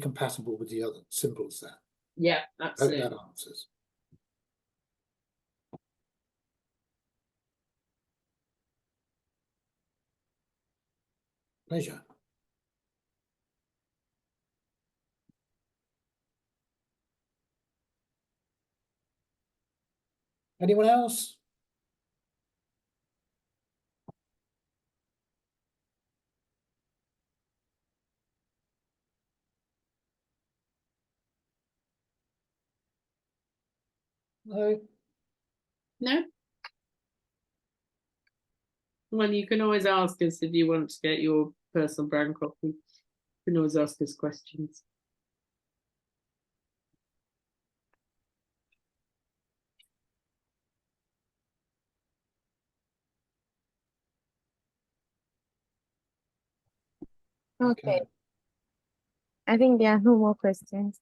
compatible with the other. Simple as that. Yeah, Hope absolutely. that answers. Pleasure. Anyone else? No. No. Well, you can always ask us if you want to get your personal brand copy. You can always ask us questions. Okay. I think there are no more questions.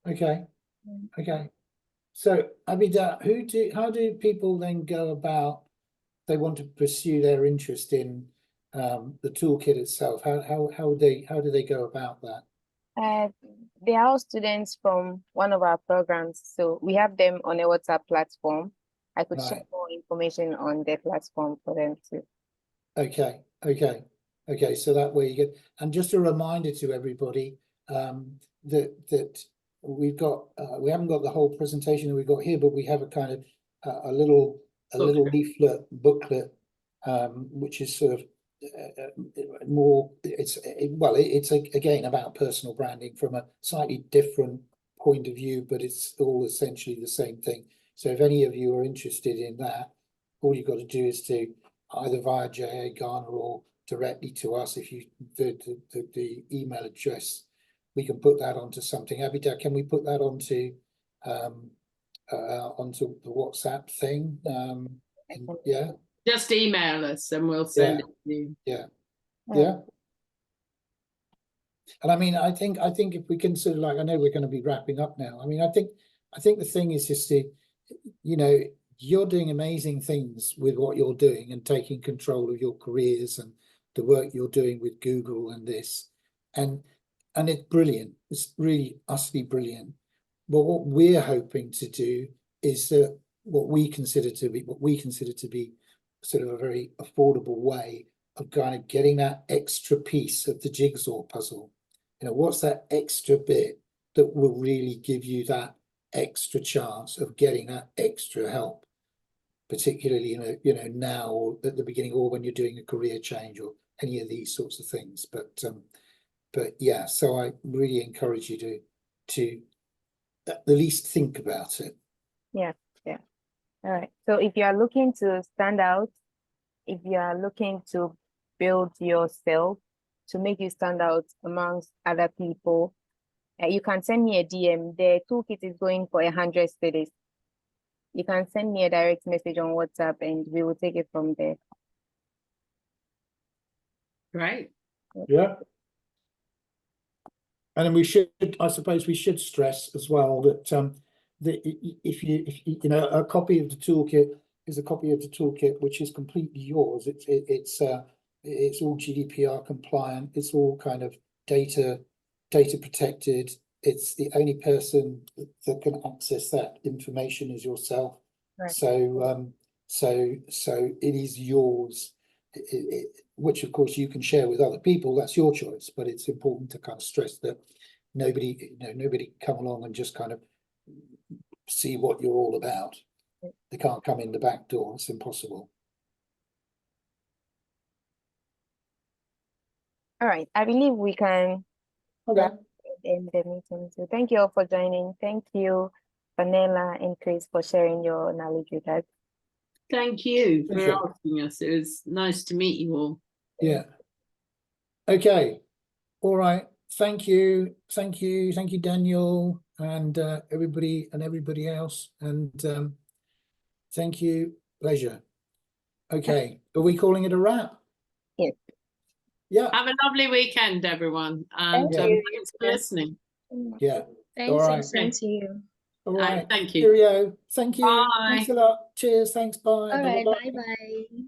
Okay. Okay. So Abida, how do people then go about, they want to pursue their interest in the toolkit itself? How do they go about that? They are all students from one of our programs, so we have them on a WhatsApp platform. I could share more information on their platform for them too. Okay. So that way you get, and just a reminder to everybody that we haven't got the whole presentation that we've got here, but we have a kind of a little leaflet booklet, which is sort of more, it's again about personal branding from a slightly different point of view, but it's all essentially the same thing. So if any of you are interested in that, all you've got to do is to either via J.A. Garner or directly to us, if you the email address, we can put that onto something. Abida, can we put that onto the WhatsApp thing? Yeah. Just email us and we'll send it to you. Yeah. And I mean, I think if we can sort of I know we're going to be wrapping up now. I mean, I think the thing is just to, you know, you're doing amazing things with what you're doing and taking control of your careers and the work you're doing with Google and this, and it's brilliant. It's really utterly brilliant. But what we're hoping to do is that what we consider to be sort of a very affordable way of kind of getting that extra piece of the jigsaw puzzle. You know, what's that extra bit that will really give you that extra chance of getting that extra help, particularly now or at the beginning, or when you're doing a career change or any of these sorts of things. But yeah, so I really encourage you to at the least think about it. Yeah. All right. So if you are looking to stand out, if you are looking to build yourself to make you stand out amongst other people, you can send me a DM. The toolkit is going for 100 studies. You can send me a direct message on WhatsApp and we will take it from there. Great. Yeah. And then I suppose we should stress as well that if you know, a copy of the toolkit is a copy of the toolkit which is completely yours. It's all GDPR compliant. It's all kind of data protected. It's the only person that can access that information is yourself. Right. So it is yours. Which of course you can share with other people. That's your choice, but it's important to kind of stress that nobody come along and just kind of see what you're all about. They can't come in the back door. It's impossible. All right. I believe we can Okay. end the meeting. So thank you all for joining. Thank you, Vanilla and Chris, for sharing your knowledge with us. Thank you for Pleasure. asking us. It was nice to meet you all. Yeah. Okay. All right. Thank you, Daniel, and everybody else. And thank you. Pleasure. Okay. Are we calling it a wrap? Yes. Yeah. Have a lovely weekend, everyone. And Thank you. thanks for listening. Yeah. Thanks, All right. and same to you. All right. Thank you. Cheerio. Thank you. Bye. Thanks a lot. Cheers. Thanks. Bye. All right, Bye-bye. bye-bye.